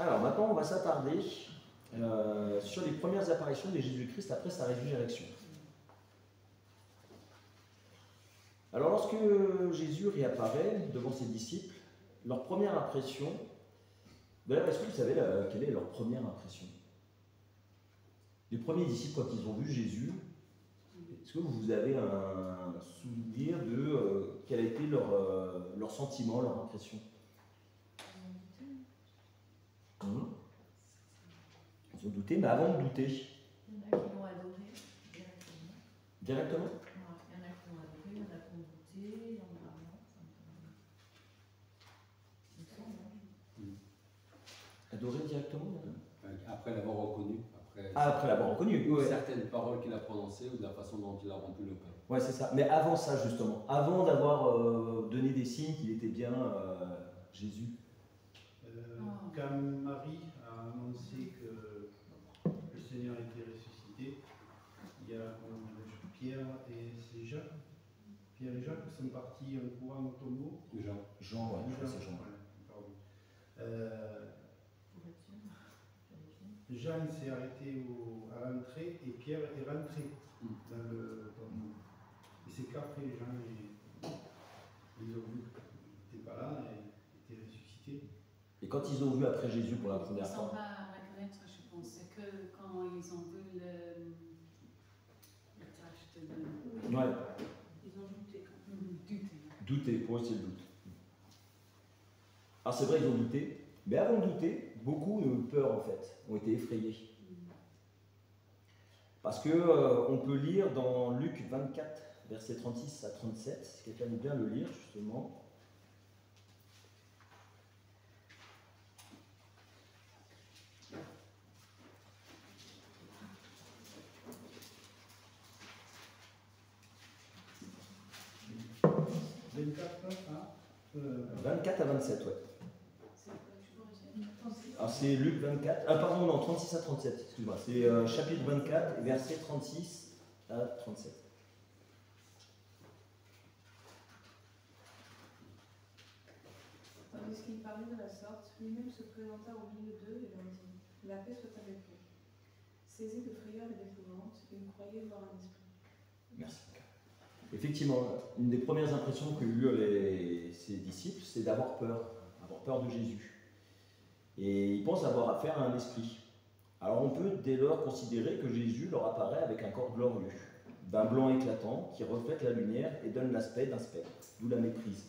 Alors maintenant, on va s'attarder sur les premières apparitions de Jésus-Christ après sa résurrection. Alors lorsque Jésus réapparaît devant ses disciples, leur première impression, d'ailleurs est-ce que vous savez quelle est leur première impression? Les premiers disciples quand ils ont vu Jésus, est-ce que vous avez un souvenir de quel a été leur sentiment, leur impression? Ils ont douté, mais avant de douter. Il y en a qui l'ont adoré directement. Directement? Il y en a qui l'ont adoré, il y en a qui ont douté, il y en a non. Adoré directement? Après l'avoir reconnu. Après l'avoir reconnu, oui. Certaines paroles qu'il a prononcées ou de la façon dont il a rompu le pain. Ouais, c'est ça. Mais avant ça, justement, avant d'avoir donné des signes qu'il était bien Jésus. Quand Marie a annoncé que le Seigneur était ressuscité, il y a Pierre et Jacques. Pierre et Jacques sont partis en courant au tombeau. Jean, ouais, c'est Jean. Jean s'est arrêté à l'entrée et Pierre est rentré dans le tombeau. Et c'est qu'après les gens ils ont vu qu'il n'était pas là et était ressuscité. Et quand ils ont vu après Jésus pour la première fois? Ils ne sont pas à reconnaître, je pense. C'est que quand ils ont vu le tâche de... Ouais. Ils ont douté. Douté. Douté, pour eux c'est le doute. Alors c'est vrai, ils ont douté, Mais avant de douter, beaucoup ont eu peur en fait, ont été effrayés. Parce que on peut lire dans Luc 24, versets 36 à 37, si quelqu'un veut bien le lire justement. « 24 à 27, ouais. C'est quoi, tu peux résumer? Alors c'est Luc 24, pardon, non, 36 à 37, excuse-moi. C'est chapitre 24, versets 36 à 37. Tandis qu'il parlait de la sorte, lui-même se présenta au milieu d'eux et leur dit : La paix soit avec vous. Saisis de frayeur et d'épouvante, ils croyaient voir un esprit. Merci. Effectivement, une des premières impressions qu'ont eu ses disciples, c'est avoir peur de Jésus. Et ils pensent avoir affaire à un esprit. Alors on peut dès lors considérer que Jésus leur apparaît avec un corps glorieux, d'un blanc éclatant qui reflète la lumière et donne l'aspect d'un spectre, d'où la méprise.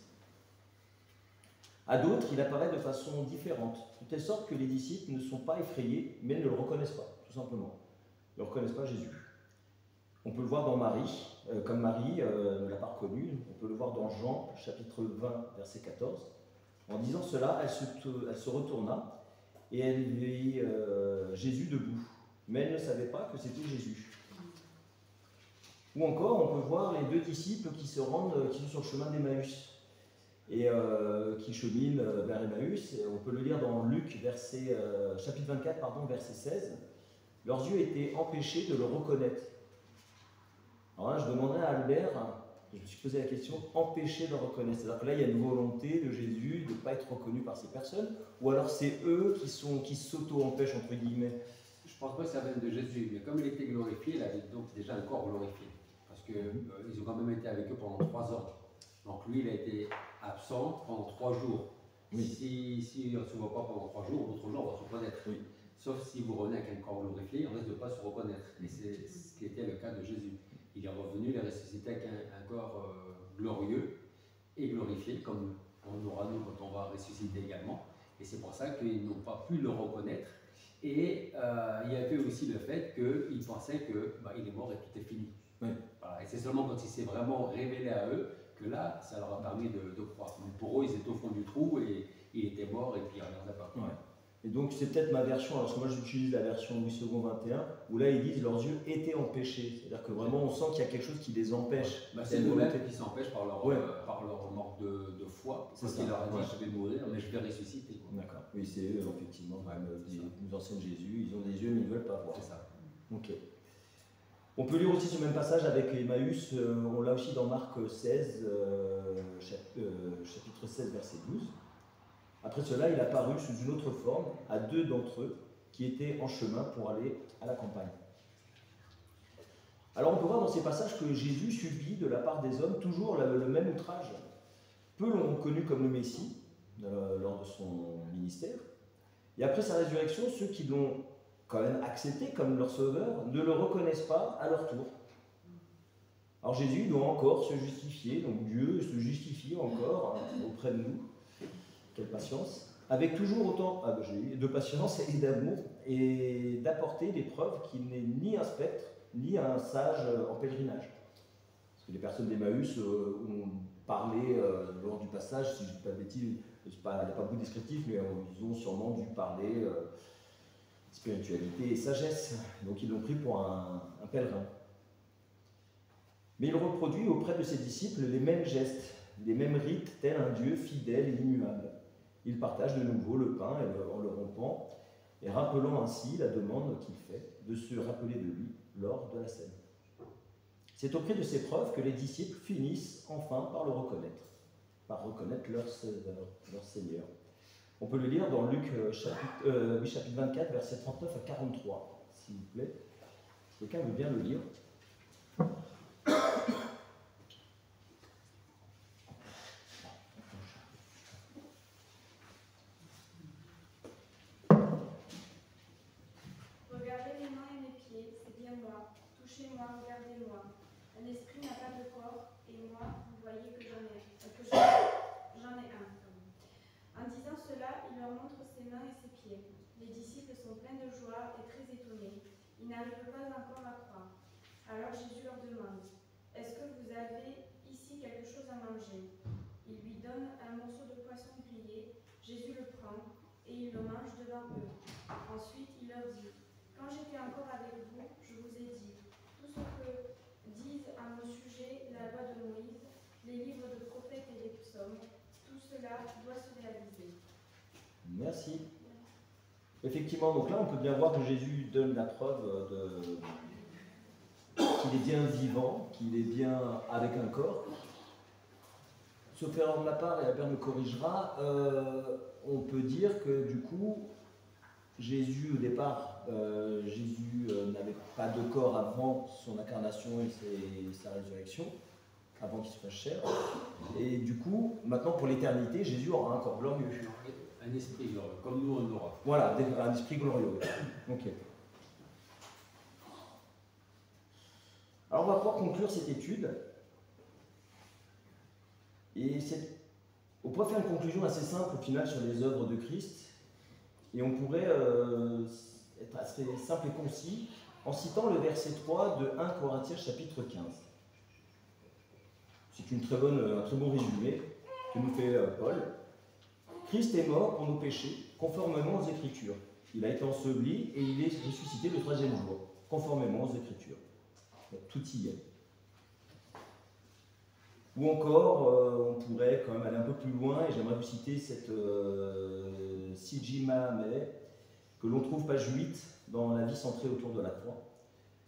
À d'autres, il apparaît de façon différente, de telle sorte que les disciples ne sont pas effrayés, mais ne le reconnaissent pas, tout simplement. Ils ne reconnaissent pas Jésus. On peut le voir dans Marie, comme Marie ne l'a pas reconnu, on peut le voir dans Jean, chapitre 20, verset 14. En disant cela, elle se retourna et elle vit Jésus debout, mais elle ne savait pas que c'était Jésus. Ou encore, on peut voir les deux disciples qui sont sur le chemin d'Emmaüs et qui cheminent vers Emmaüs. Et on peut le lire dans Luc, chapitre 24, verset 16. Leurs yeux étaient empêchés de le reconnaître. Alors là, je demanderais à Albert, je me suis posé la question, empêcher de le reconnaître. C'est-à-dire que là, il y a une volonté de Jésus de ne pas être reconnu par ces personnes, ou alors c'est eux qui s'auto-empêchent, entre guillemets. Je ne pense pas que ça vienne de Jésus, mais comme il était glorifié, il avait donc déjà un corps glorifié. Parce qu'ils ont quand même été avec eux pendant 3 ans. Donc lui, il a été absent pendant 3 jours. Oui. Si on ne se voit pas pendant 3 jours, l'autre jour, on va se reconnaître. Oui. Sauf si vous revenez avec un corps glorifié, on risque de ne pas se reconnaître. Et c'est ce qui était le cas de Jésus. Il est revenu, il est ressuscité avec un corps glorieux et glorifié, comme on aura nous quand on va ressusciter également. Et c'est pour ça qu'ils n'ont pas pu le reconnaître. Et il y avait aussi le fait qu'ils pensaient qu'il est mort et tout est fini. Oui. Voilà. Et c'est seulement quand il s'est vraiment révélé à eux que là, ça leur a permis de croire. Mais pour eux, ils étaient au fond du trou et il était mort et puis ils ne regardaient pas. Ouais. Et donc c'est peut-être ma version, alors parce que moi j'utilise la version Louis II 21, où là ils disent leurs yeux étaient empêchés. C'est-à-dire que vraiment on sent qu'il y a quelque chose qui les empêche. C'est nous-mêmes qui s'empêchent par leur manque de foi. C'est ça. Ils leur disent Ouais. je vais mourir, mais je vais ressusciter. D'accord. Oui, c'est eux, effectivement, nous enseignent Jésus, ils ont des yeux mais ils ne veulent pas voir. C'est ça. Ok. On peut lire aussi ce même passage avec Emmaüs, on l'a aussi dans Marc 16, chapitre 16, verset 12. Après cela, il apparut sous une autre forme à 2 d'entre eux qui étaient en chemin pour aller à la campagne. Alors on peut voir dans ces passages que Jésus subit de la part des hommes toujours le même outrage. Peu l'ont connu comme le Messie lors de son ministère. Et après sa résurrection, ceux qui l'ont quand même accepté comme leur sauveur ne le reconnaissent pas à leur tour. Alors Jésus doit encore se justifier, donc Dieu se justifie encore auprès de nous. Quelle patience, avec toujours autant de patience et d'amour, et d'apporter des preuves qu'il n'est ni un spectre, ni un sage en pèlerinage. Parce que les personnes d'Emmaüs ont parlé lors du passage, si je ne dis pas de bêtises, il n'y a pas beaucoup de descriptifs, mais ils ont sûrement dû parler spiritualité et sagesse. Donc ils l'ont pris pour un pèlerin. Mais il reproduit auprès de ses disciples les mêmes gestes, les mêmes rites, tel un Dieu fidèle et immuable. Il partage de nouveau le pain en le rompant et rappelant ainsi la demande qu'il fait de se rappeler de lui lors de la scène. C'est auprès de ces preuves que les disciples finissent enfin par le reconnaître, par reconnaître leur Seigneur. On peut le lire dans Luc chapitre 24, versets 39 à 43, s'il vous plaît. Si quelqu'un veut bien le lire. Regardez mes mains et mes pieds, c'est bien moi. Touchez-moi, regardez-moi. Un esprit n'a pas de corps, et moi, vous voyez que j'en ai un. En disant cela, cela, il leur montre ses mains et ses pieds. Les disciples sont pleins de joie et très étonnés. Ils n'arrivent pas encore à croire. Alors Jésus leur demande, « Est-ce que vous avez ici quelque chose à manger ?» Il lui donne un morceau de poisson grillé. Jésus le prend et il le mange devant eux. Ensuite, il leur dit, « Quand j'étais encore avec vous, je vous ai dit, tout ce que disent à mon sujet la loi de Moïse, les livres de prophètes et les psaumes, tout cela doit se réaliser. » Merci. Effectivement, donc là, on peut bien voir que Jésus donne la preuve qu'il est bien vivant, qu'il est bien avec un corps. Sauf erreur de ma part, et la Père me corrigera, on peut dire que du coup, Jésus, au départ, Jésus n'avait pas de corps avant son incarnation et sa résurrection, avant qu'il se fasse chair. Et du coup, maintenant pour l'éternité, Jésus aura un corps glorieux. Un esprit glorieux, comme nous on aura. Voilà, un esprit glorieux. Ok. Alors on va pouvoir conclure cette étude. Et on pourrait faire une conclusion assez simple au final sur les œuvres de Christ. Et on pourrait être assez simple et concis en citant le verset 3 de 1 Corinthiens chapitre 15. C'est un très bon résumé que nous fait Paul. Christ est mort pour nos péchés, conformément aux Écritures. Il a été enseveli et il est ressuscité le troisième jour, conformément aux Écritures. Donc, tout y est. Ou encore, on pourrait quand même aller un peu plus loin, et j'aimerais vous citer cette C.J. Mahamey, que l'on trouve page 8 dans La vie centrée autour de la croix.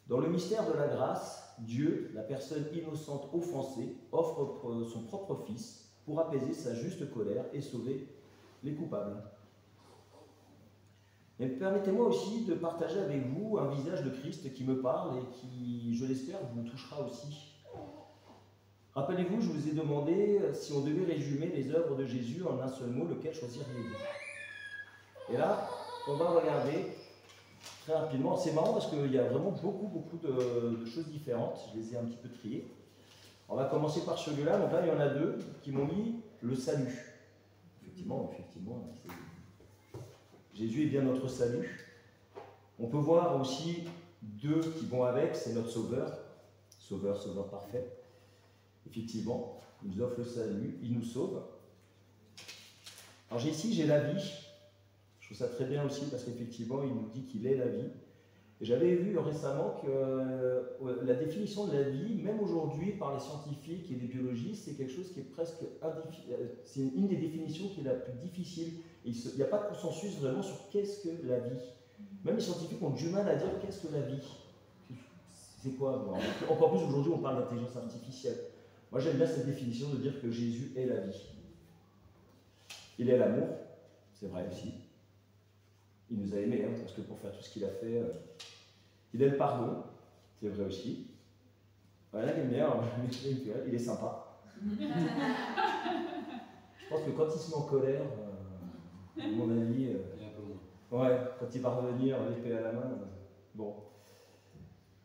Dans le mystère de la grâce, Dieu, la personne innocente offensée, offre son propre Fils pour apaiser sa juste colère et sauver les coupables. Mais permettez-moi aussi de partager avec vous un visage de Christ qui me parle et qui, je l'espère, vous touchera aussi. Rappelez-vous, je vous ai demandé si on devait résumer les œuvres de Jésus en un seul mot, lequel choisiriez-vous? Et là, on va regarder très rapidement. C'est marrant parce qu'il y a vraiment beaucoup de choses différentes. Je les ai un petit peu triées. On va commencer par celui-là. Donc là, il y en a deux qui m'ont mis le salut. Effectivement, Jésus est bien notre salut. On peut voir aussi deux qui vont avec, c'est notre sauveur. Sauveur parfait. Effectivement, il nous offre le salut, il nous sauve. Alors j'ai la vie. Je trouve ça très bien aussi parce qu'effectivement, il nous dit qu'il est la vie. Et j'avais vu récemment que la définition de la vie, même aujourd'hui par les scientifiques et les biologistes, c'est quelque chose qui est presque c'est une des définitions qui est la plus difficile. Il n'y a pas de consensus vraiment sur qu'est-ce que la vie. Même les scientifiques ont du mal à dire qu'est-ce que la vie. C'est quoi? Encore plus aujourd'hui, on parle d'intelligence artificielle. Moi, j'aime bien cette définition de dire que Jésus est la vie. Il est l'amour, c'est vrai aussi. Il nous a aimés, hein, parce que pour faire tout ce qu'il a fait, il est le pardon, c'est vrai aussi. Voilà, il est sympa. Je pense que quand il se met en colère, à mon avis, ouais, quand il va revenir l'épée à la main, bon.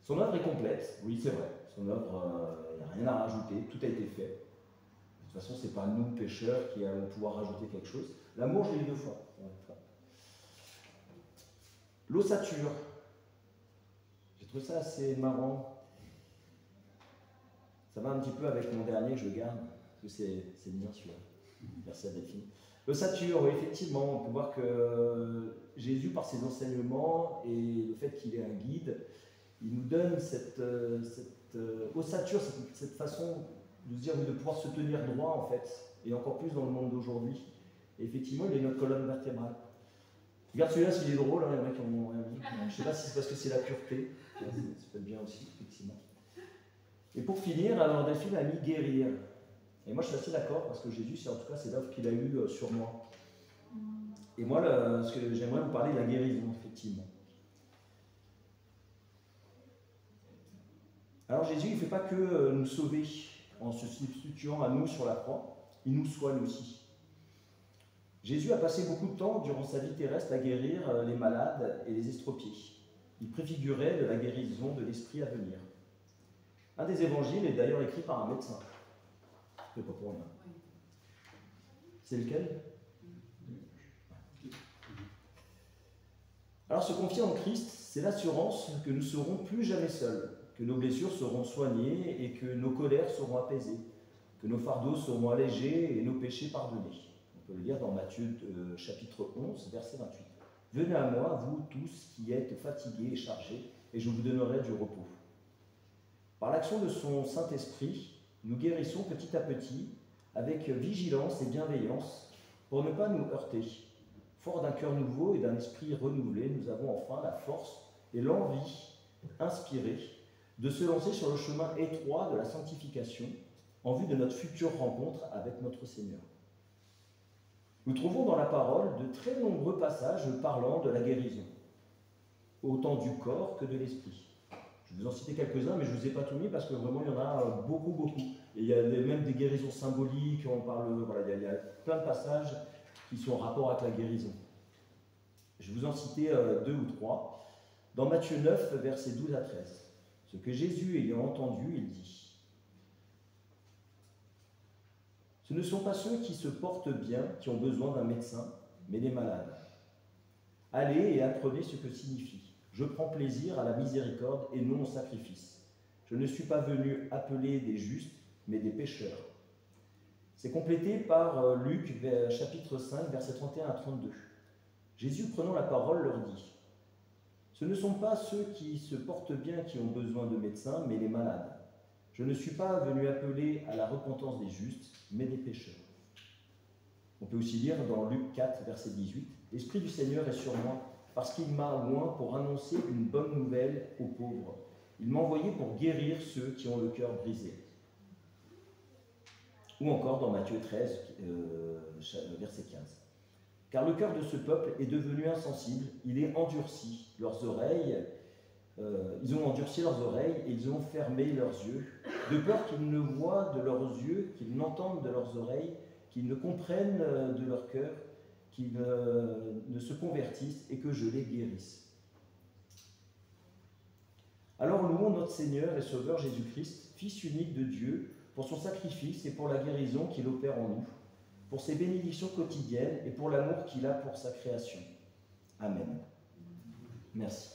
Son œuvre est complète, oui c'est vrai. Son œuvre, il n'y a rien à rajouter, tout a été fait. De toute façon, ce n'est pas nous, pécheurs, qui allons pouvoir rajouter quelque chose. L'amour, je l'ai eu 2 fois. L'ossature. J'ai trouvé ça assez marrant. Ça va un petit peu avec mon dernier que je garde, parce que c'est le mien celui-là. Merci à Delphine. L'ossature, oui, effectivement, on peut voir que Jésus, par ses enseignements et le fait qu'il est un guide, il nous donne cette ossature, cette façon de se dire de pouvoir se tenir droit, en fait, et encore plus dans le monde d'aujourd'hui. Et effectivement, il est notre colonne vertébrale. Regarde celui-là, s'il est drôle, hein, il y en a qui en ont rien dit. Je ne sais pas si c'est parce que c'est la pureté, ça peut être bien aussi, effectivement. Et pour finir, alors Delphine a mis guérir. Et moi, je suis assez d'accord, parce que Jésus, en tout cas, c'est l'œuvre qu'il a eue sur moi. Et moi, ce que j'aimerais vous parler de la guérison, effectivement. Alors Jésus, il ne fait pas que nous sauver en se substituant à nous sur la croix, il nous soigne aussi. Jésus a passé beaucoup de temps durant sa vie terrestre à guérir les malades et les estropiés. Il préfigurait de la guérison de l'esprit à venir. Un des évangiles est d'ailleurs écrit par un médecin. C'est pas pour rien. C'est lequel? Alors se confier en Christ, c'est l'assurance que nous ne serons plus jamais seuls, que nos blessures seront soignées et que nos colères seront apaisées, que nos fardeaux seront allégés et nos péchés pardonnés. On peut le lire dans Matthieu chapitre 11, verset 28. « Venez à moi, vous tous qui êtes fatigués et chargés, et je vous donnerai du repos. » Par l'action de son Saint-Esprit, nous guérissons petit à petit, avec vigilance et bienveillance, pour ne pas nous heurter. Fort d'un cœur nouveau et d'un esprit renouvelé, nous avons enfin la force et l'envie inspirée de se lancer sur le chemin étroit de la sanctification en vue de notre future rencontre avec notre Seigneur. Nous trouvons dans la parole de très nombreux passages parlant de la guérison, autant du corps que de l'esprit. Je vais vous en citer quelques-uns, mais je ne vous ai pas tout mis parce que vraiment il y en a beaucoup. Et il y a même des guérisons symboliques, on parle, voilà, il y a plein de passages qui sont en rapport avec la guérison. Je vais vous en citer 2 ou 3. Dans Matthieu 9, versets 12 à 13. Ce que Jésus ayant entendu, il dit : ce ne sont pas ceux qui se portent bien qui ont besoin d'un médecin, mais les malades. Allez et apprenez ce que signifie : je prends plaisir à la miséricorde et non au sacrifice. Je ne suis pas venu appeler des justes, mais des pécheurs. C'est complété par Luc, chapitre 5, versets 31 à 32. Jésus, prenant la parole, leur dit : ce ne sont pas ceux qui se portent bien qui ont besoin de médecins, mais les malades. Je ne suis pas venu appeler à la repentance des justes, mais des pécheurs. On peut aussi lire dans Luc 4, verset 18, « L'Esprit du Seigneur est sur moi, parce qu'il m'a oint pour annoncer une bonne nouvelle aux pauvres. Il m'a envoyé pour guérir ceux qui ont le cœur brisé. » Ou encore dans Matthieu 13, verset 15. « Car le cœur de ce peuple est devenu insensible, il est endurci, leurs oreilles, ils ont endurci leurs oreilles et ils ont fermé leurs yeux, de peur qu'ils ne voient de leurs yeux, qu'ils n'entendent de leurs oreilles, qu'ils ne comprennent de leur cœur, qu'ils ne se convertissent et que je les guérisse. » Alors louons notre Seigneur et Sauveur Jésus-Christ, Fils unique de Dieu, pour son sacrifice et pour la guérison qu'il opère en nous, pour ses bénédictions quotidiennes et pour l'amour qu'il a pour sa création. Amen. Merci.